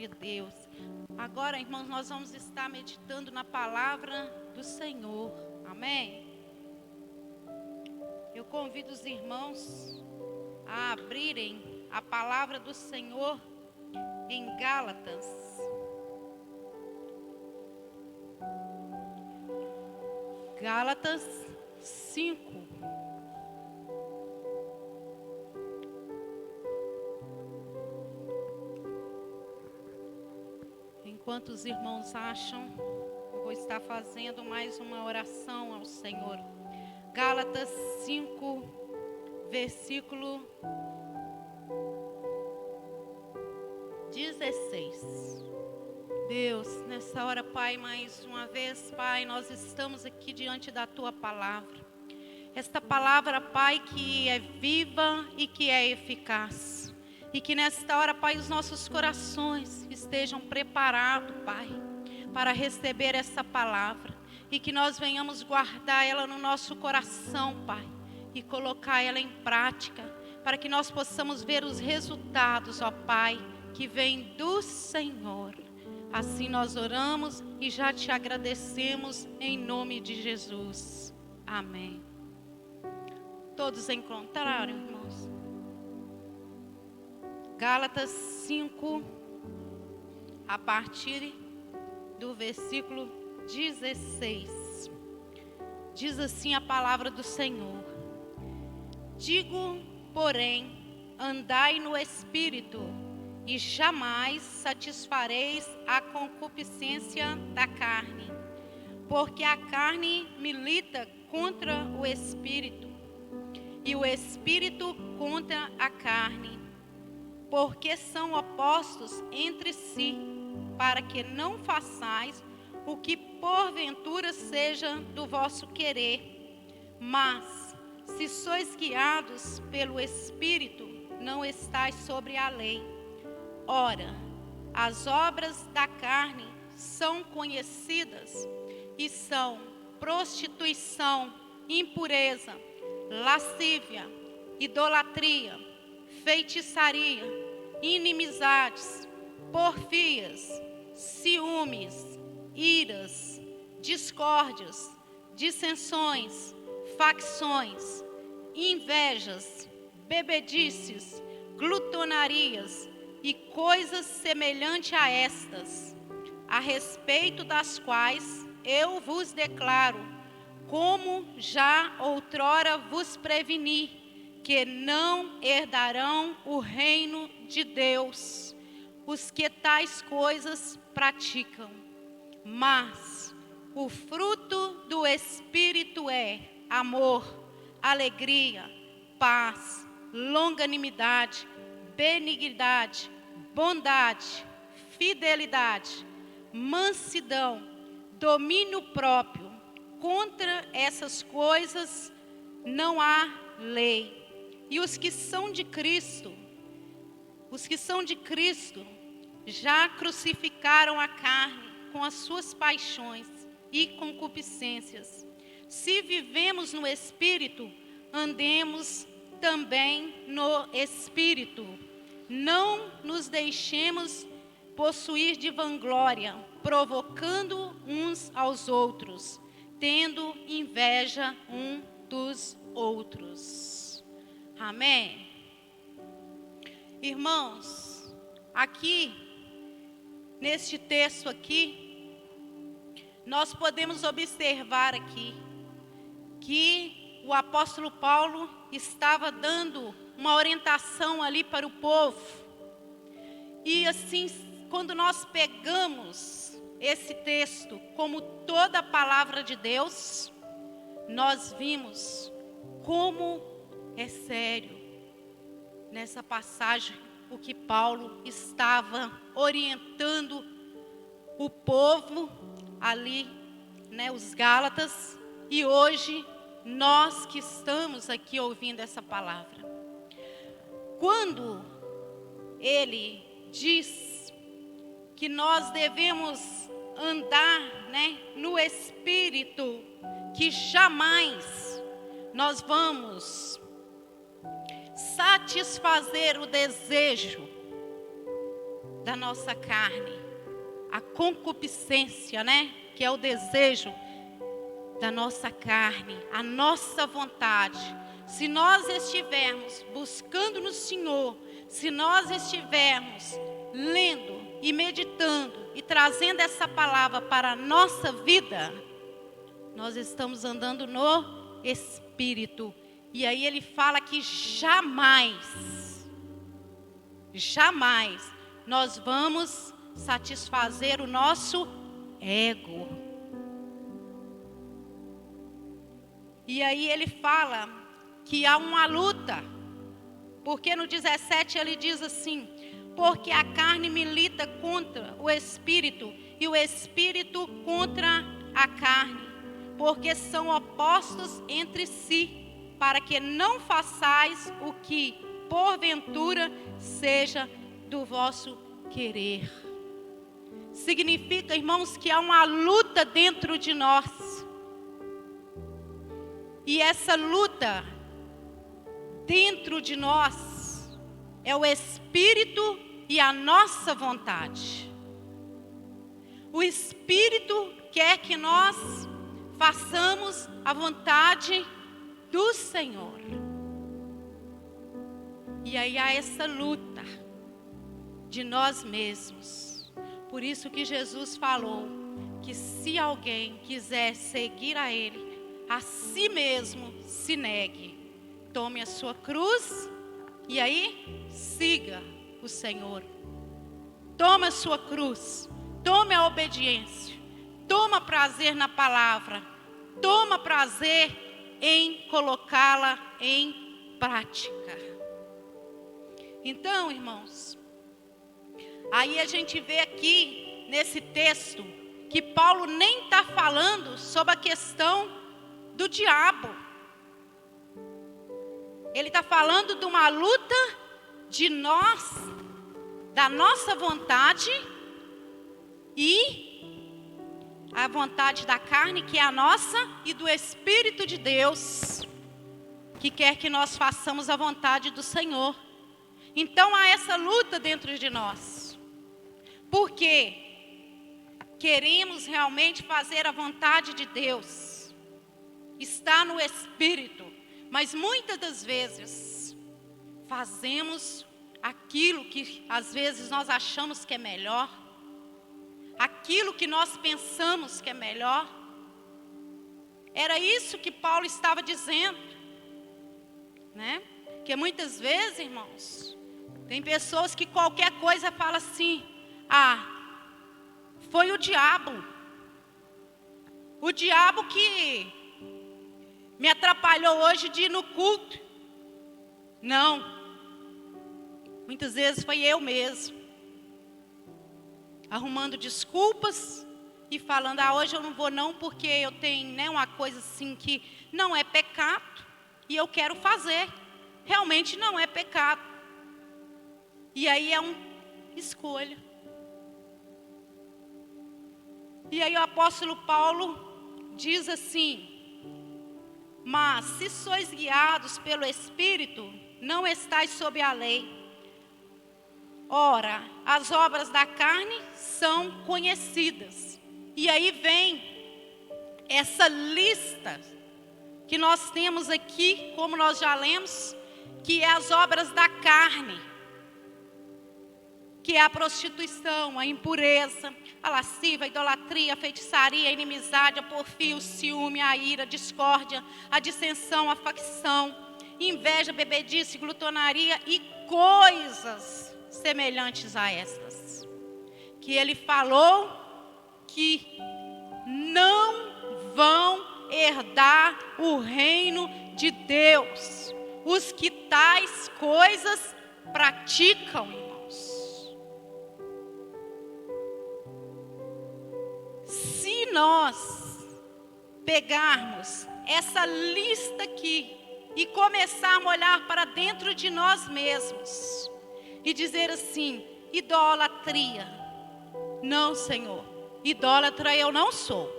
de Deus. Agora, irmãos, nós vamos estar meditando na palavra do Senhor. Amém? Eu convido os irmãos a abrirem a palavra do Senhor em Gálatas. Gálatas 5. Enquanto os irmãos acham, eu vou estar fazendo mais uma oração ao Senhor. Gálatas 5, versículo 16. Deus, nessa hora, Pai, mais uma vez, Pai, nós estamos aqui diante da Tua palavra. Esta palavra, Pai, que é viva e que é eficaz. E que nesta hora, Pai, os nossos corações estejam preparados, Pai, para receber essa palavra. E que nós venhamos guardar ela no nosso coração, Pai, e colocar ela em prática, para que nós possamos ver os resultados, ó Pai, que vem do Senhor. Assim nós oramos e já te agradecemos em nome de Jesus. Amém. Todos encontraram, irmãos? Gálatas 5, a partir do versículo 16. Diz assim a palavra do Senhor: Digo, porém, andai no Espírito, e jamais satisfareis a concupiscência da carne. Porque a carne milita contra o Espírito, e o Espírito contra a carne. Porque são opostos entre si, para que não façais o que porventura seja do vosso querer. Mas, se sois guiados pelo Espírito, não estáis sobre a lei. Ora, as obras da carne são conhecidas, e são prostituição, impureza, lascívia, idolatria, feitiçaria, inimizades, porfias, ciúmes, iras, discórdias, dissensões, facções, invejas, bebedices, glutonarias e coisas semelhantes a estas, a respeito das quais eu vos declaro, como já outrora vos preveni, que não herdarão o reino de Deus os que tais coisas praticam. Mas o fruto do Espírito é amor, alegria, paz, longanimidade, benignidade, bondade, fidelidade, mansidão, domínio próprio. Contra essas coisas não há lei. E os que são de Cristo já crucificaram a carne com as suas paixões e concupiscências. Se vivemos no Espírito, andemos também no Espírito. Não nos deixemos possuir de vanglória, provocando uns aos outros, tendo inveja um dos outros. Amém? Irmãos, aqui, neste texto aqui, nós podemos observar aqui que o apóstolo Paulo estava dando uma orientação ali para o povo. E assim, quando nós pegamos esse texto como toda a palavra de Deus, nós vimos como é sério nessa passagem o que Paulo estava orientando o povo ali, né, os Gálatas, e hoje nós que estamos aqui ouvindo essa palavra. Quando ele diz que nós devemos andar, né, no Espírito, que jamais nós vamos satisfazer o desejo da nossa carne, a concupiscência, né? Que é o desejo da nossa carne, a nossa vontade. Se nós estivermos buscando no Senhor, se nós estivermos lendo e meditando e trazendo essa palavra para a nossa vida, nós estamos andando no Espírito. E aí ele fala que jamais nós vamos satisfazer o nosso ego. E aí ele fala que há uma luta, porque no 17 ele diz assim: porque a carne milita contra o Espírito e o Espírito contra a carne, porque são opostos entre si, para que não façais o que porventura seja do vosso querer. Significa, irmãos, que há uma luta dentro de nós. E essa luta dentro de nós é o Espírito e a nossa vontade. O Espírito quer que nós façamos a vontade do Senhor. E aí há essa luta de nós mesmos. Por isso que Jesus falou que se alguém quiser seguir a Ele, a si mesmo se negue, tome a sua cruz e aí siga o Senhor. Toma a sua cruz, tome a obediência, toma prazer na palavra, toma prazer em colocá-la em prática. Então, irmãos, aí a gente vê aqui nesse texto que Paulo nem está falando sobre a questão do diabo. Ele está falando de uma luta de nós, da nossa vontade e a vontade da carne, que é a nossa, e do Espírito de Deus, que quer que nós façamos a vontade do Senhor. Então há essa luta dentro de nós, porque queremos realmente fazer a vontade de Deus, está no Espírito, mas muitas das vezes fazemos aquilo que às vezes nós achamos que é melhor, aquilo que nós pensamos que é melhor. Era isso que Paulo estava dizendo, né? Que muitas vezes, irmãos, tem pessoas que qualquer coisa fala assim: foi o diabo que me atrapalhou hoje de ir no culto. Não, muitas vezes foi eu mesmo, arrumando desculpas e falando: hoje eu não vou não, porque eu tenho uma coisa assim que não é pecado e eu quero fazer. Realmente não é pecado. E aí é uma escolha. E aí o apóstolo Paulo diz assim: mas se sois guiados pelo Espírito, não estáis sob a lei. Ora, as obras da carne são conhecidas. E aí vem essa lista que nós temos aqui, como nós já lemos, que é as obras da carne, que é a prostituição, a impureza, a lascívia, a idolatria, a feitiçaria, a inimizade, a porfia, o ciúme, a ira, a discórdia, a dissensão, a facção, inveja, bebedice, glutonaria e coisas semelhantes a estas, que ele falou que não vão herdar o reino de Deus os que tais coisas praticam, irmãos. Se nós pegarmos essa lista aqui e começarmos a olhar para dentro de nós mesmos e dizer assim: idolatria, não, Senhor, idólatra eu não sou.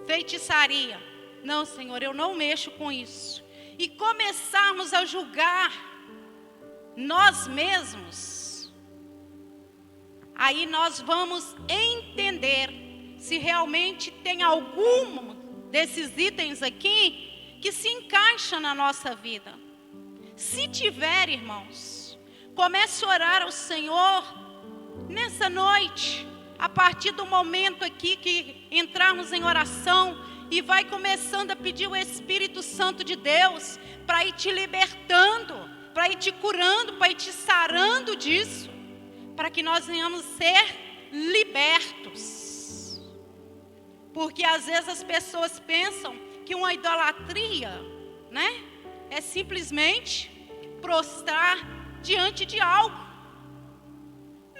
Feitiçaria, não, Senhor, eu não mexo com isso. E começarmos a julgar nós mesmos, aí nós vamos entender se realmente tem algum desses itens aqui que se encaixa na nossa vida. Se tiver, irmãos, comece a orar ao Senhor nessa noite, a partir do momento aqui que entrarmos em oração, e vai começando a pedir o Espírito Santo de Deus para ir te libertando, para ir te curando, para ir te sarando disso, para que nós venhamos ser libertos. Porque às vezes as pessoas pensam que uma idolatria, né, é simplesmente prostrar diante de algo.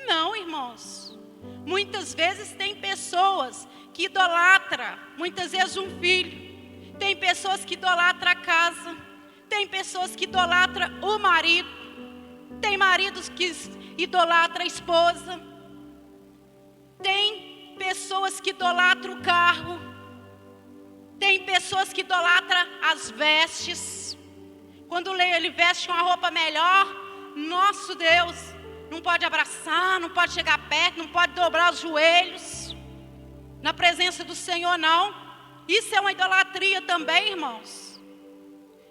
Não, irmãos. Muitas vezes tem pessoas que idolatram, muitas vezes um filho. Tem pessoas que idolatram a casa. Tem pessoas que idolatram o marido. Tem maridos que idolatram a esposa. Tem pessoas que idolatram o carro. Tem pessoas que idolatram as vestes. Quando ele veste uma roupa melhor, nosso Deus, não pode abraçar, não pode chegar perto, não pode dobrar os joelhos na presença do Senhor, não. Isso é uma idolatria também, irmãos.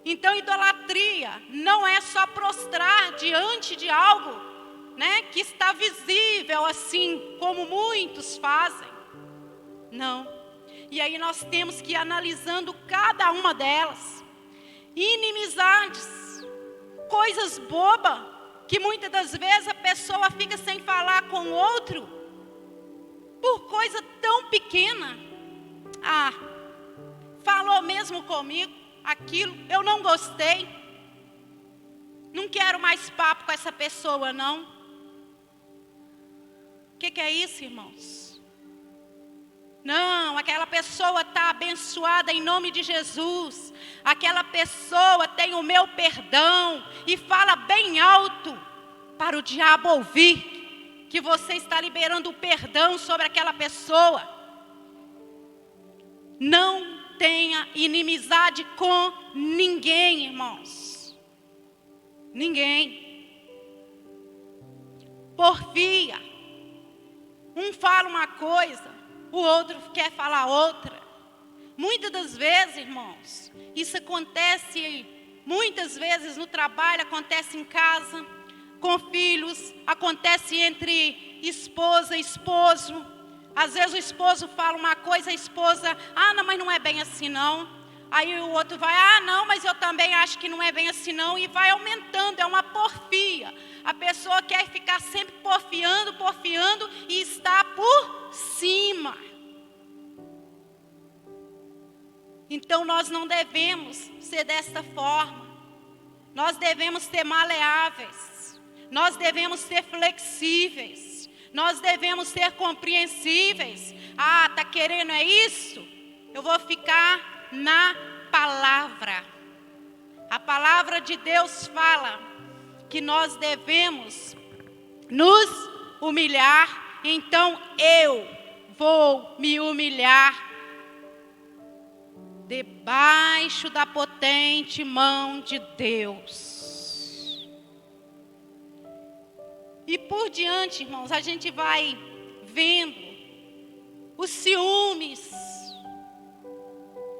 Então, idolatria não é só prostrar diante de algo, né, que está visível, assim como muitos fazem. Não. E aí nós temos que ir analisando cada uma delas. Inimizades, coisas bobas, que muitas das vezes a pessoa fica sem falar com o outro, por coisa tão pequena. Ah, falou mesmo comigo aquilo, eu não gostei, não quero mais papo com essa pessoa, não. O que é isso, irmãos? Não, aquela pessoa está abençoada em nome de Jesus. Aquela pessoa tem o meu perdão. E fala bem alto para o diabo ouvir que você está liberando o perdão sobre aquela pessoa. Não tenha inimizade com ninguém, irmãos. Ninguém. Porfia. Um fala uma coisa, o outro quer falar outra. Muitas das vezes, irmãos, isso acontece muitas vezes no trabalho, acontece em casa, com filhos, acontece entre esposa e esposo. Às vezes o esposo fala uma coisa, a esposa, não, mas não é bem assim não. Aí o outro vai, não, mas eu também acho que não é bem assim não. E vai aumentando, é uma porfia. A pessoa quer ficar sempre porfiando e está por cima. Então nós não devemos ser desta forma. Nós devemos ser maleáveis. Nós devemos ser flexíveis. Nós devemos ser compreensíveis. Está querendo é isso? Eu vou ficar na palavra. A palavra de Deus fala que nós devemos nos humilhar. Então eu vou me humilhar debaixo da potente mão de Deus. E por diante, irmãos, a gente vai vendo os ciúmes.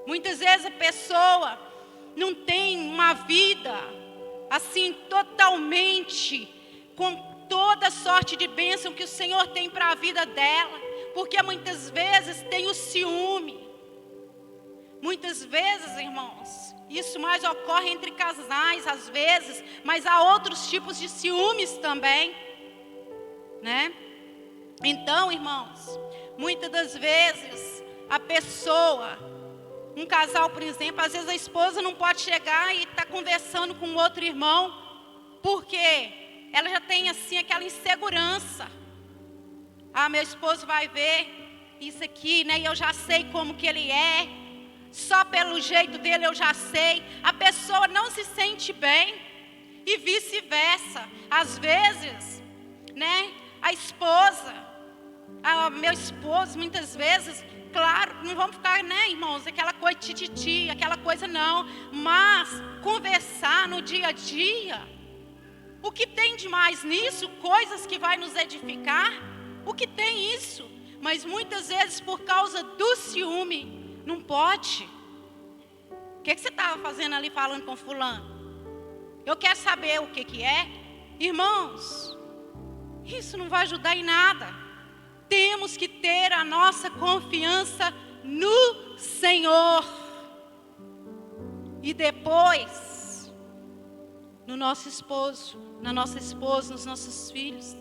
Muitas vezes a pessoa não tem uma vida assim totalmente com toda sorte de bênção que o Senhor tem para a vida dela, porque muitas vezes tem o ciúme. Muitas vezes, irmãos, isso mais ocorre entre casais às vezes, mas há outros tipos de ciúmes também, né? Então, irmãos, muitas das vezes a pessoa, um casal, por exemplo, às vezes a esposa não pode chegar e estar conversando com outro irmão, porque ela já tem assim aquela insegurança. Meu esposo vai ver isso aqui, né? E eu já sei como que ele é. Só pelo jeito dele eu já sei. A pessoa não se sente bem. E vice-versa. Às vezes, né? A esposa, meu esposo, muitas vezes, claro, não vamos ficar, né, irmãos, aquela coisa tititi, aquela coisa não. Mas conversar no dia a dia. O que tem de mais nisso? Coisas que vai nos edificar. o que tem isso? Mas muitas vezes por causa do ciúme, não pode. O que você estava fazendo ali falando com fulano? Eu quero saber o que é. Irmãos, isso não vai ajudar em nada. Temos que ter a nossa confiança no Senhor. E depois, no nosso esposo, na nossa esposa, nos nossos filhos.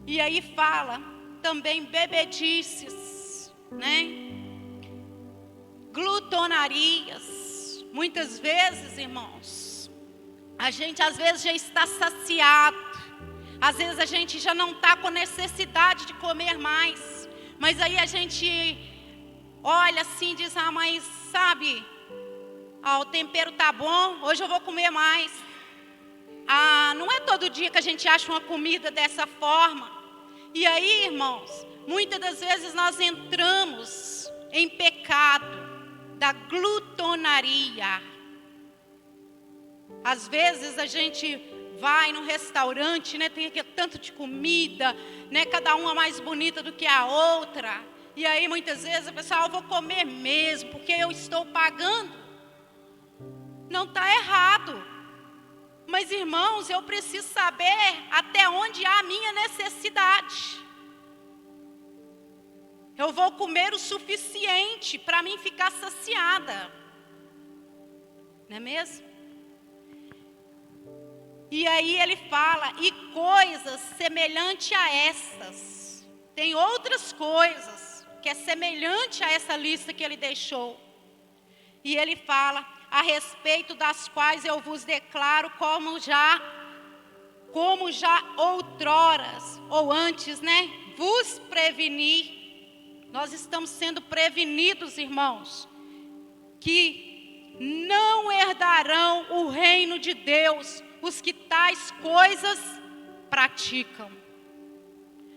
E aí fala também bebedices, né? Glutonarias. Muitas vezes, irmãos, a gente às vezes já está saciado. Às vezes a gente já não está com necessidade de comer mais. Mas aí a gente olha assim e diz, mas sabe, o tempero tá bom, hoje eu vou comer mais. Não é todo dia que a gente acha uma comida dessa forma. E aí, irmãos, muitas das vezes nós entramos em pecado da glutonaria. Às vezes a gente vai num restaurante, né, tem aquele tanto de comida, né, cada uma mais bonita do que a outra. E aí muitas vezes a pessoa, eu vou comer mesmo, porque eu estou pagando. Não está errado. Mas irmãos, eu preciso saber até onde há a minha necessidade. Eu vou comer o suficiente para mim ficar saciada. Não é mesmo? E aí ele fala, e coisas semelhantes a estas. Tem outras coisas que é semelhante a essa lista que ele deixou. E ele fala, a respeito das quais eu vos declaro como já outroras, ou antes, né? Vos preveni. Nós estamos sendo prevenidos, irmãos, que não herdarão o reino de Deus os que tais coisas praticam.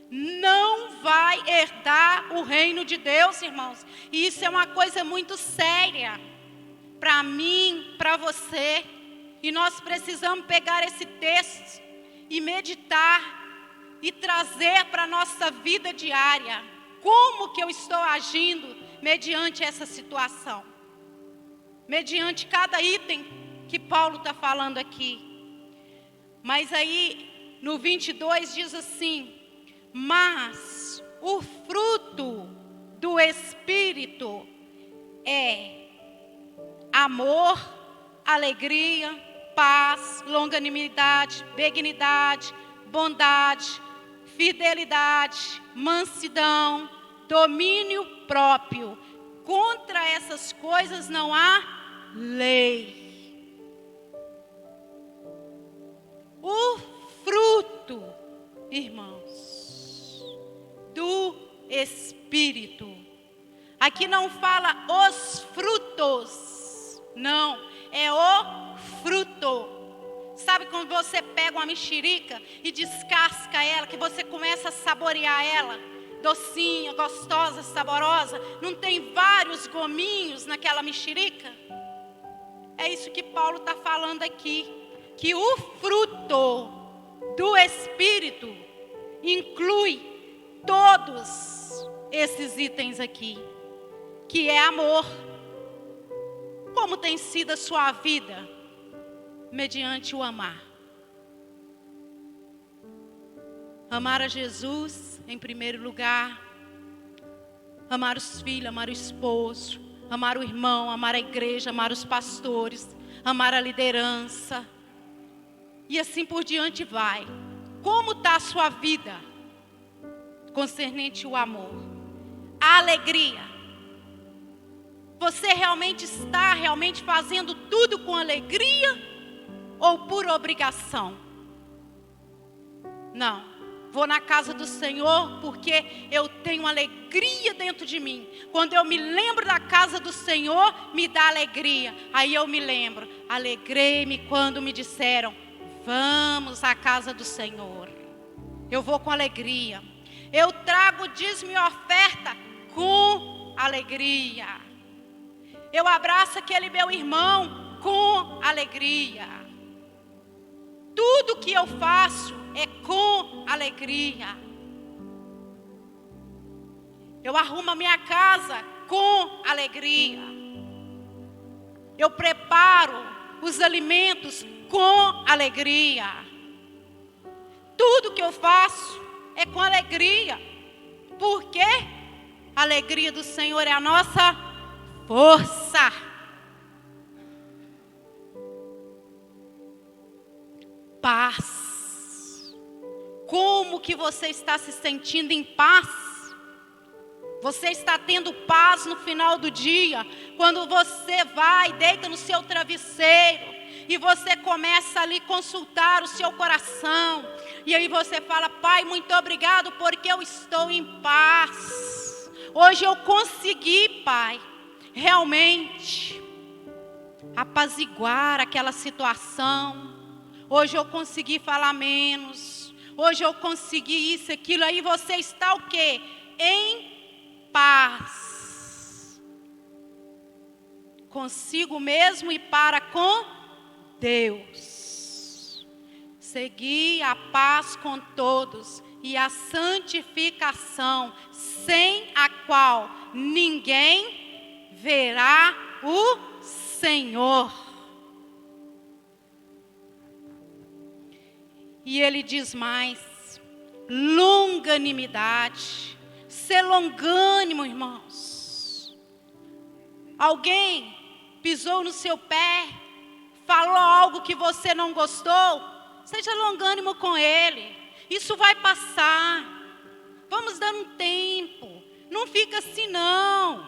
Não vai herdar o reino de Deus, irmãos. E isso é uma coisa muito séria para mim, para você. E nós precisamos pegar esse texto e meditar e trazer para a nossa vida diária. Como que eu estou agindo mediante essa situação? Mediante cada item que Paulo está falando aqui. Mas aí no 22 diz assim, mas o fruto do Espírito é amor, alegria, paz, longanimidade, benignidade, bondade, fidelidade, mansidão, domínio próprio. Contra essas coisas não há lei. O fruto, irmãos, do Espírito. Aqui não fala os frutos, não, é o fruto. Sabe quando você pega uma mexerica e descasca ela, que você começa a saborear ela, docinha, gostosa, saborosa, não tem vários gominhos naquela mexerica? É isso que Paulo está falando aqui, que o fruto do Espírito inclui todos esses itens aqui, que é amor. Como tem sido a sua vida mediante o amar? Amar a Jesus em primeiro lugar, amar os filhos, amar o esposo, amar o irmão, amar a igreja, amar os pastores, amar a liderança. E assim por diante vai. Como está a sua vida concernente o amor? A alegria. Você realmente está fazendo tudo com alegria ou por obrigação? Não. Vou na casa do Senhor porque eu tenho alegria dentro de mim. Quando eu me lembro da casa do Senhor, me dá alegria. Aí eu me lembro, alegrei-me quando me disseram, vamos à casa do Senhor. Eu vou com alegria. Eu trago dízimo e oferta com alegria. Eu abraço aquele meu irmão com alegria. Tudo que eu faço é com alegria. Eu arrumo a minha casa com alegria. Eu preparo os alimentos com alegria. Tudo que eu faço é com alegria. Por quê? A alegria do Senhor é a nossa força. Paz. Como que você está se sentindo em paz? Você está tendo paz no final do dia, quando você vai, deita no seu travesseiro, e você começa ali a consultar o seu coração, e aí você fala: Pai, muito obrigado, porque eu estou em paz. Hoje eu consegui, Pai, realmente apaziguar aquela situação. Hoje eu consegui falar menos. Hoje eu consegui isso, aquilo. Aí você está o quê? Em paz. Consigo mesmo e para com Deus. Segui a paz com todos e a santificação, sem a qual ninguém verá o Senhor. E ele diz mais: longanimidade. Ser longânimo, irmãos. Alguém pisou no seu pé, falou algo que você não gostou, seja longânimo com ele. Isso vai passar. Vamos dar um tempo. Não fica assim não.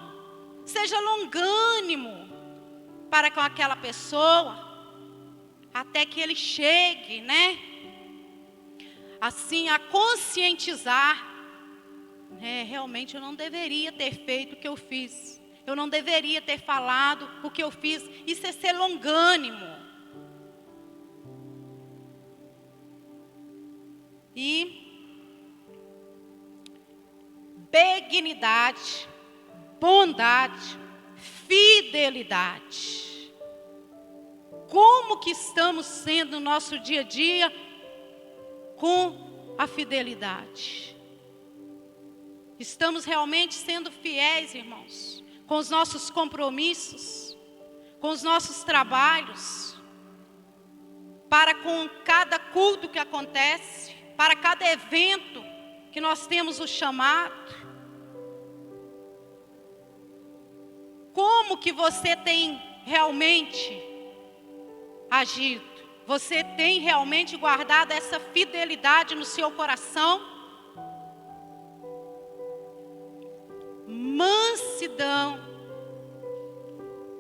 Seja longânimo para com aquela pessoa, até que ele chegue, né? Assim, a conscientizar. Realmente eu não deveria ter feito o que eu fiz. Eu não deveria ter falado o que eu fiz. Isso é ser longânimo. E benignidade, bondade, fidelidade. Como que estamos sendo no nosso dia a dia com a fidelidade? Estamos realmente sendo fiéis, irmãos, com os nossos compromissos, com os nossos trabalhos, para com cada culto que acontece, para cada evento que nós temos o chamado? Como que você tem realmente agido? Você tem realmente guardado essa fidelidade no seu coração? Mansidão.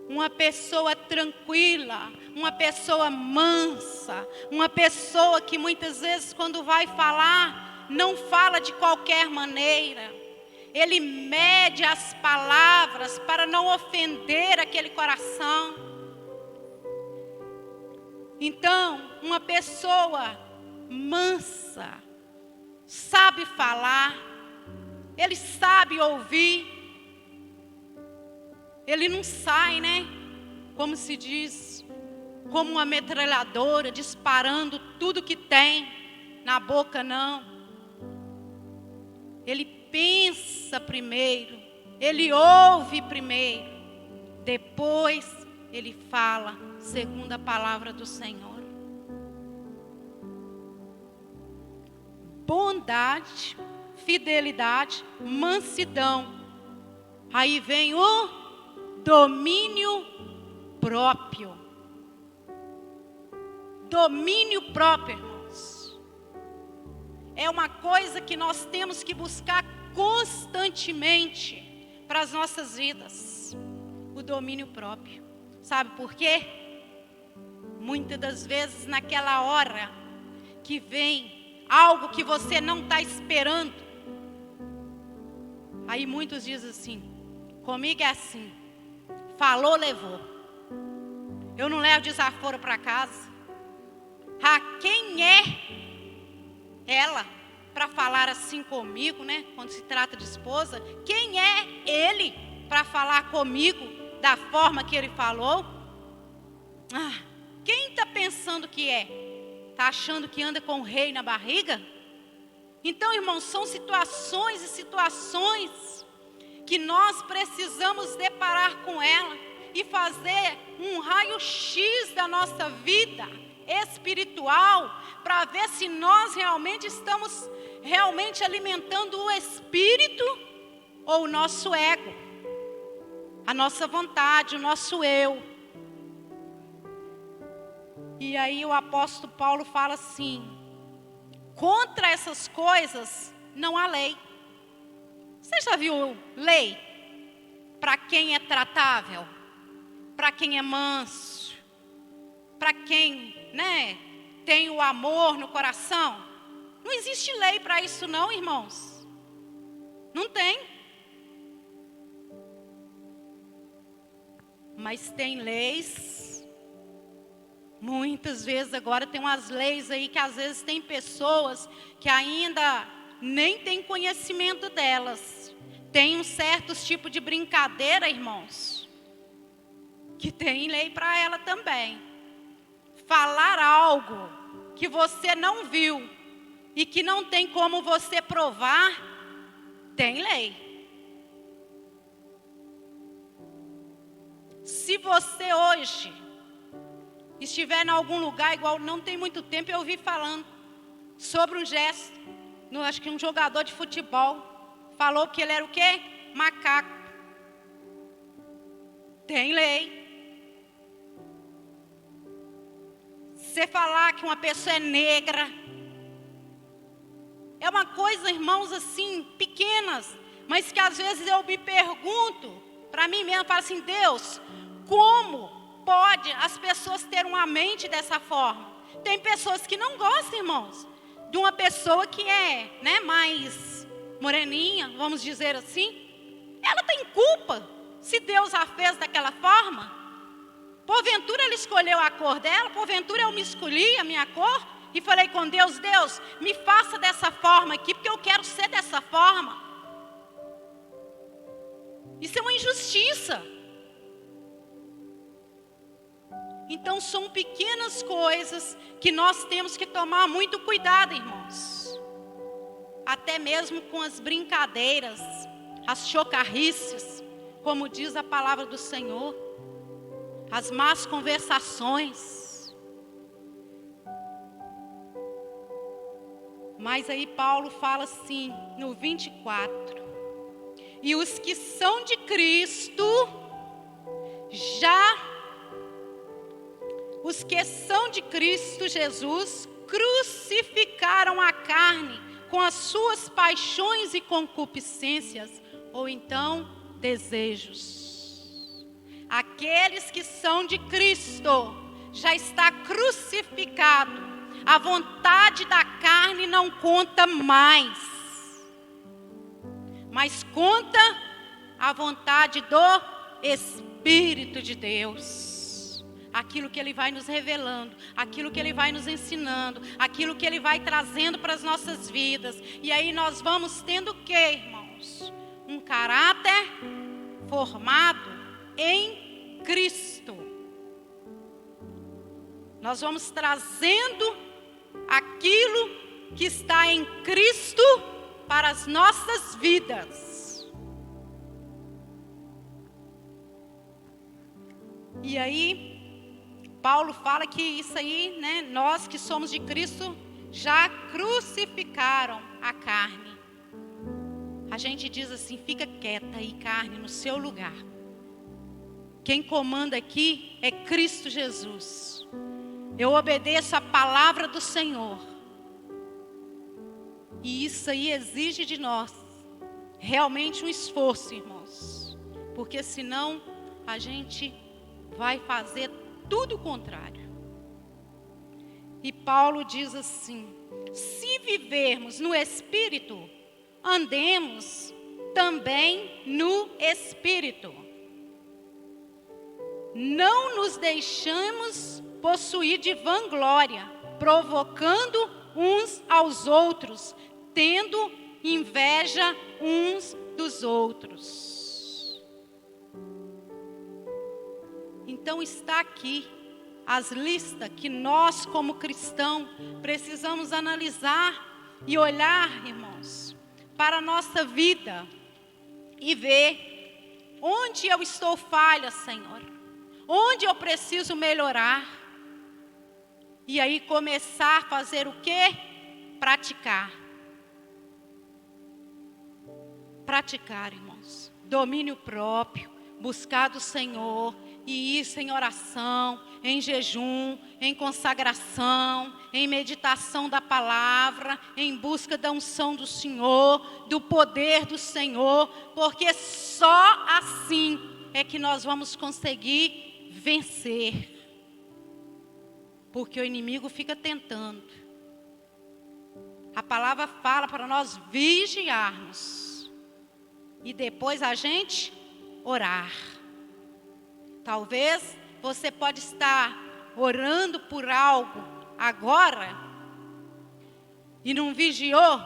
Uma pessoa tranquila, uma pessoa mansa, uma pessoa que muitas vezes quando vai falar, não fala de qualquer maneira. Ele mede as palavras para não ofender aquele coração. Então, uma pessoa mansa, sabe falar, ele sabe ouvir, ele não sai, né? Como se diz, como uma metralhadora, disparando tudo que tem na boca, não. Ele pensa primeiro, ele ouve primeiro, depois ele fala, segundo a palavra do Senhor. Bondade, fidelidade, mansidão. Aí vem o domínio próprio. Domínio próprio, irmãos. É uma coisa que nós temos que buscar constantemente para as nossas vidas. O domínio próprio. Sabe por quê? Muitas das vezes naquela hora que vem algo que você não está esperando. Aí muitos dizem assim, comigo é assim, falou, levou. Eu não levo desaforo para casa. Quem é ela para falar assim comigo, né? Quando se trata de esposa, quem é ele para falar comigo da forma que ele falou? Quem está pensando que é? Está achando que anda com o rei na barriga? Então, irmãos, são situações e situações que nós precisamos deparar com ela e fazer um raio-x da nossa vida espiritual para ver se nós realmente estamos alimentando o espírito ou o nosso ego, a nossa vontade, o nosso eu. E aí o apóstolo Paulo fala assim: contra essas coisas não há lei. Você já viu lei para quem é tratável, para quem é manso, para quem, tem o amor no coração? Não existe lei para isso não, irmãos. Não tem. Mas tem leis, muitas vezes agora tem umas leis aí que às vezes tem pessoas que ainda nem tem conhecimento delas. Tem um certo tipo de brincadeira, irmãos, que tem lei para ela também. Falar algo que você não viu e que não tem como você provar, tem lei. Se você hoje estiver em algum lugar, igual não tem muito tempo eu ouvi falando sobre um gesto, acho que um jogador de futebol falou que ele era o quê? Macaco. Tem lei. Você falar que uma pessoa é negra, é uma coisa, irmãos, assim, pequenas, mas que às vezes eu me pergunto para mim mesmo, falo assim: Deus, como pode as pessoas terem uma mente dessa forma? Tem pessoas que não gostam, irmãos, de uma pessoa que é, mais moreninha, vamos dizer assim. Ela tem culpa se Deus a fez daquela forma? Porventura ela escolheu a cor dela? Porventura eu me escolhi a minha cor? E falei com Deus: Deus, me faça dessa forma aqui, porque eu quero ser dessa forma. Isso é uma injustiça. Então são pequenas coisas que nós temos que tomar muito cuidado, irmãos. Até mesmo com as brincadeiras, as chocarrices, como diz a palavra do Senhor, as más conversações. Mas aí Paulo fala assim, no 24: e os que são de Cristo, os que são de Cristo Jesus, crucificaram a carne com as suas paixões e concupiscências, ou então desejos. Aqueles que são de Cristo já está crucificado. A vontade da carne não conta mais, mas conta a vontade do Espírito de Deus. Aquilo que Ele vai nos revelando, aquilo que Ele vai nos ensinando, aquilo que Ele vai trazendo para as nossas vidas. E aí nós vamos tendo o quê, irmãos? Um caráter formado em Cristo. Nós vamos trazendo aquilo que está em Cristo para as nossas vidas. E aí, Paulo fala que isso aí, nós que somos de Cristo, já crucificaram a carne. A gente diz assim: fica quieta aí, carne, no seu lugar. Quem comanda aqui é Cristo Jesus. Eu obedeço a palavra do Senhor. E isso aí exige de nós realmente um esforço, irmãos. Porque senão a gente vai fazer tudo o contrário. E Paulo diz assim: se vivermos no Espírito, andemos também no Espírito. Não nos deixamos possuir de vanglória, provocando uns aos outros, tendo inveja uns dos outros. Então está aqui as listas que nós, como cristãos, precisamos analisar e olhar, irmãos, para a nossa vida e ver onde eu estou falha, Senhor, onde eu preciso melhorar. E aí começar a fazer o quê? Praticar. Praticar, irmãos. Domínio próprio, buscar do Senhor, e isso em oração, em jejum, em consagração, em meditação da palavra, em busca da unção do Senhor, do poder do Senhor, porque só assim é que nós vamos conseguir vencer. Porque o inimigo fica tentando. A palavra fala para nós vigiarmos e depois a gente orar. Talvez você pode estar orando por algo agora e não vigiou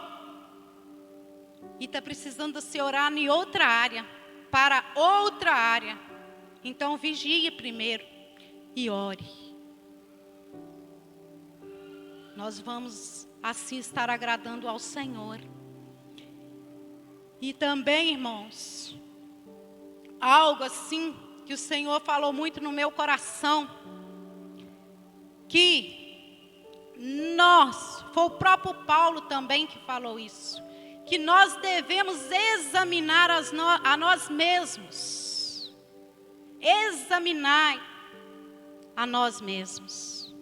e está precisando se orar em outra área, para outra área. Então vigie primeiro e ore. Nós vamos assim estar agradando ao Senhor. E também, irmãos, algo assim que o Senhor falou muito no meu coração, que foi o próprio Paulo também que falou isso, que nós devemos examinar a nós mesmos. Examinar a nós mesmos.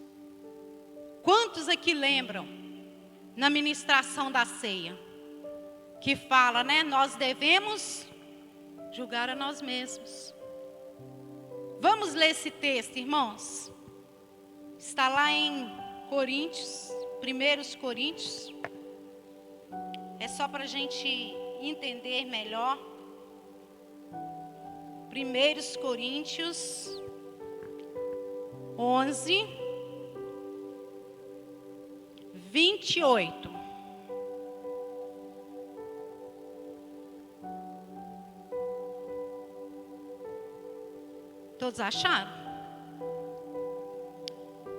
Quantos aqui lembram na ministração da ceia que fala, né? Nós devemos julgar a nós mesmos. Vamos ler esse texto, irmãos. Está lá em Coríntios, 1 Coríntios. É só para a gente entender melhor. 1 Coríntios 11, 28. Todos acharam?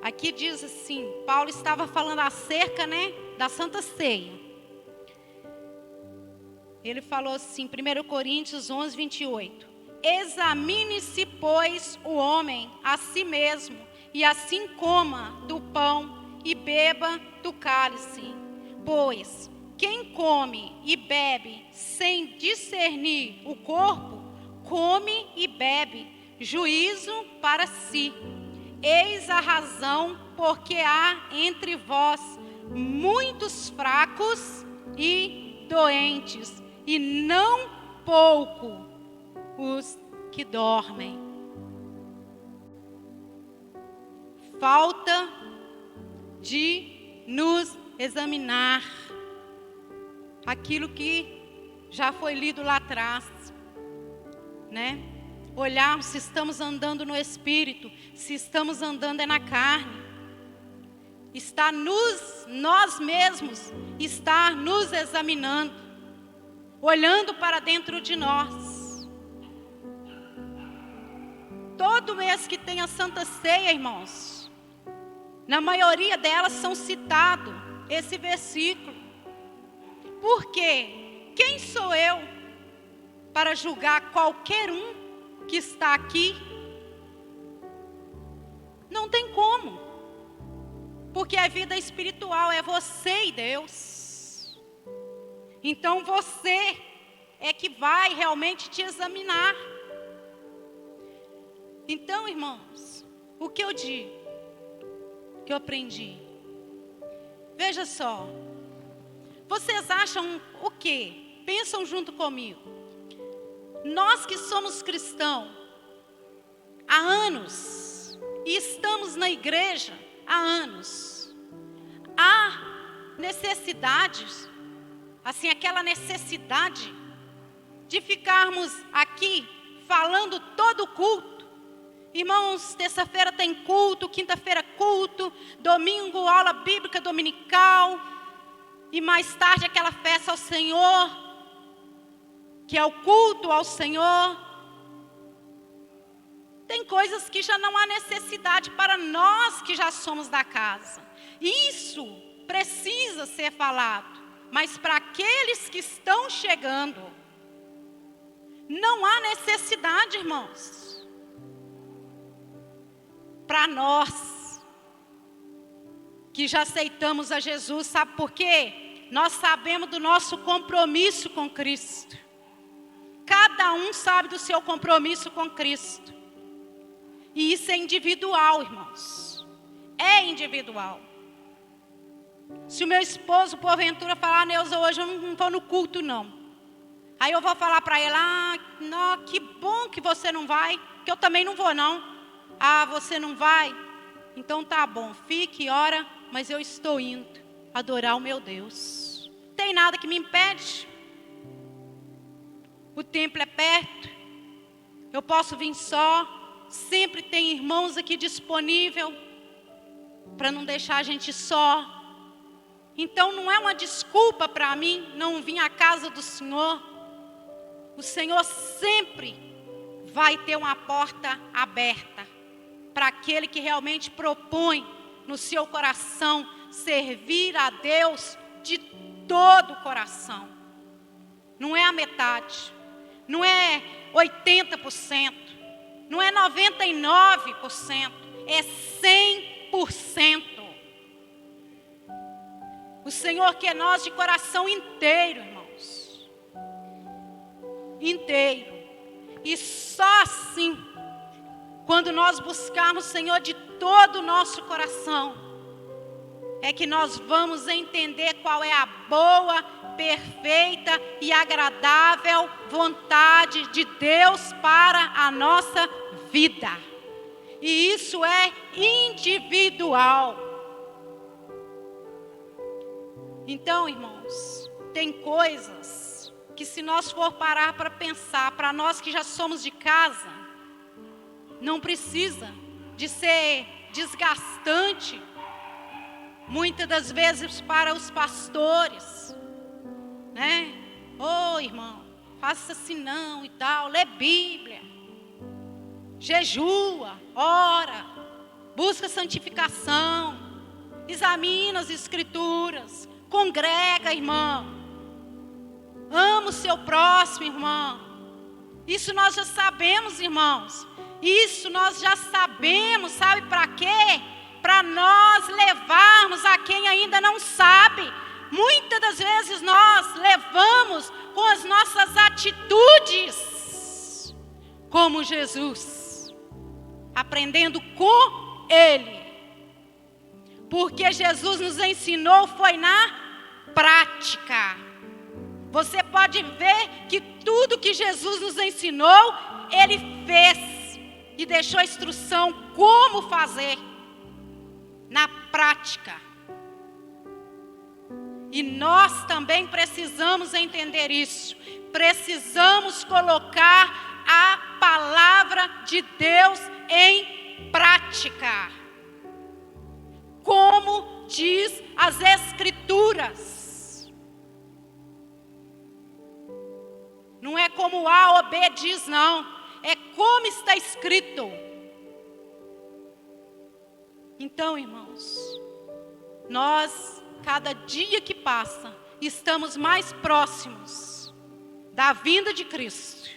Aqui diz assim, Paulo estava falando acerca, né, da Santa Ceia. Ele falou assim, 1 Coríntios 11, 28. Examine-se, pois, o homem a si mesmo, e assim coma do pão e beba do cálice. Pois quem come e bebe sem discernir o corpo, come e bebe juízo para si. Eis a razão porque há entre vós muitos fracos e doentes, e não pouco os que dormem. Falta de nos examinar aquilo que já foi lido lá atrás, né? Olharmos se estamos andando no Espírito, se estamos andando na carne. Está nós mesmos, estar nos examinando, olhando para dentro de nós. Todo mês que tem a Santa Ceia, irmãos, na maioria delas são citados esse versículo. Por quê? Quem sou eu para julgar qualquer um que está aqui? Não tem como, porque a vida espiritual é você e Deus. Então você é que vai realmente te examinar. Então, irmãos, o que eu digo, que eu aprendi, veja só, vocês acham o quê? Pensam junto comigo. Nós que somos cristãos há anos e estamos na igreja há anos, há necessidades, assim, aquela necessidade de ficarmos aqui falando todo o culto. Irmãos, terça-feira tem culto, quinta-feira culto, domingo aula bíblica dominical e mais tarde aquela festa ao Senhor, que é o culto ao Senhor. Tem Tem coisas que já não há necessidade para nós que já somos da casa. Isso precisa ser falado. Mas para aqueles que estão chegando, não há necessidade, irmãos. Para nós que já aceitamos a Jesus, sabe por quê? Nós sabemos do nosso compromisso com Cristo. Cada um sabe do seu compromisso com Cristo. E isso é individual, irmãos. É individual. Se o meu esposo, porventura, falar, Neuza, hoje eu não vou no culto, não. Aí eu vou falar para ele, não, que bom que você não vai, que eu também não vou, não. Você não vai? Então tá bom, fique, ora, mas eu estou indo adorar o meu Deus. Não tem nada que me impede. O templo é perto, eu posso vir só, sempre tem irmãos aqui disponível para não deixar a gente só. Então não é uma desculpa para mim não vir à casa do Senhor. O Senhor sempre vai ter uma porta aberta para aquele que realmente propõe no seu coração servir a Deus de todo o coração. Não é a metade. Não é 80%, não é 99%, é 100%. O Senhor quer nós de coração inteiro, irmãos. Inteiro. E só assim, quando nós buscarmos o Senhor de todo o nosso coração, é que nós vamos entender qual é a boa, perfeita e agradável vontade de Deus para a nossa vida. E isso é individual. Então, irmãos, tem coisas que se nós for parar para pensar, para nós que já somos de casa, não precisa de ser desgastante, muitas das vezes para os pastores, né? Irmão, faça assim não e tal, lê Bíblia, jejua, ora, busca santificação, examina as Escrituras, congrega, irmão, ama o seu próximo, irmão. Isso nós já sabemos, irmãos. Isso nós já sabemos, sabe para quê? Para nós levarmos a quem ainda não sabe. Muitas das vezes nós levamos com as nossas atitudes, como Jesus, aprendendo com Ele. Porque Jesus nos ensinou foi na prática. Você pode ver que tudo que Jesus nos ensinou, Ele fez e deixou a instrução como fazer na prática. E nós também precisamos entender isso. Precisamos colocar a palavra de Deus em prática. Como diz as Escrituras. Não é como A ou B diz, não. É como está escrito. Então, irmãos, nós, cada dia que passa, estamos mais próximos da vinda de Cristo.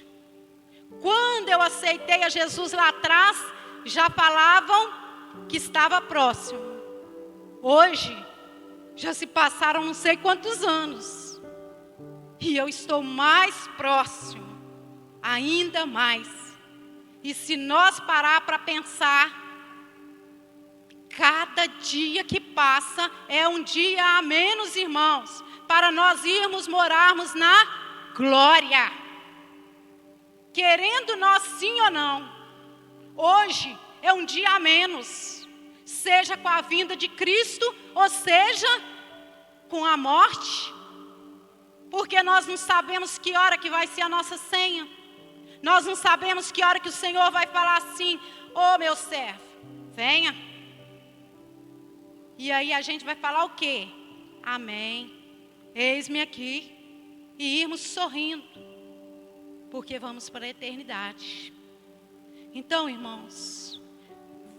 Quando eu aceitei a Jesus lá atrás, já falavam que estava próximo. Hoje, já se passaram não sei quantos anos. E eu estou mais próximo, ainda mais. E se nós parar para pensar, cada dia que passa é um dia a menos, irmãos, para nós irmos morarmos na glória. Querendo nós sim ou não, hoje é um dia a menos, seja com a vinda de Cristo, ou seja, com a morte. Porque nós não sabemos que hora que vai ser a nossa senha. Nós não sabemos que hora que o Senhor vai falar assim: ô meu servo, venha. E aí a gente vai falar o quê? Amém, eis-me aqui. E irmos sorrindo, porque vamos para a eternidade. Então, irmãos,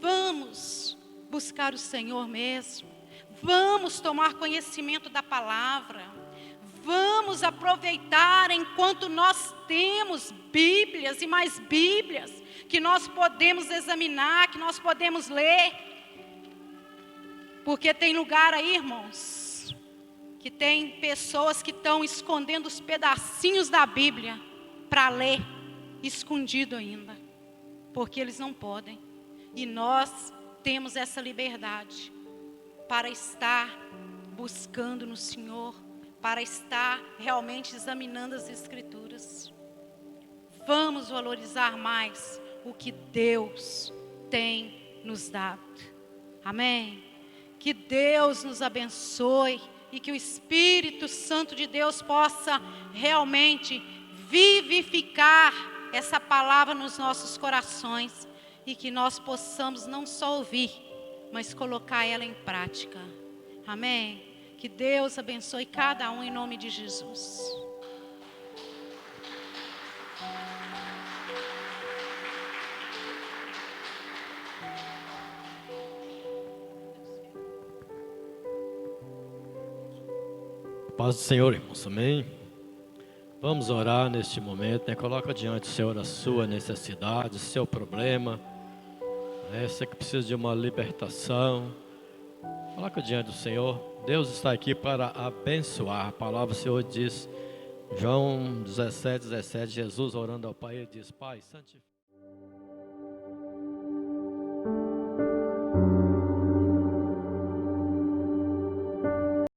vamos buscar o Senhor mesmo. Vamos tomar conhecimento da palavra. Vamos aproveitar enquanto nós temos Bíblias e mais Bíblias que nós podemos examinar, que nós podemos ler. Porque tem lugar aí, irmãos, que tem pessoas que estão escondendo os pedacinhos da Bíblia para ler, escondido ainda, porque eles não podem. E nós temos essa liberdade para estar buscando no Senhor, para estar realmente examinando as Escrituras. Vamos valorizar mais o que Deus tem nos dado. Amém? Que Deus nos abençoe e que o Espírito Santo de Deus possa realmente vivificar essa palavra nos nossos corações e que nós possamos não só ouvir, mas colocar ela em prática. Amém? Que Deus abençoe cada um em nome de Jesus. Paz do Senhor, irmãos, amém? Vamos orar neste momento, né? Coloca diante do Senhor a sua necessidade, o seu problema, né? Você que precisa de uma libertação, coloca diante do Senhor. Deus está aqui para abençoar. A palavra do Senhor diz, João 17:17, Jesus orando ao Pai, ele diz: Pai, santifica.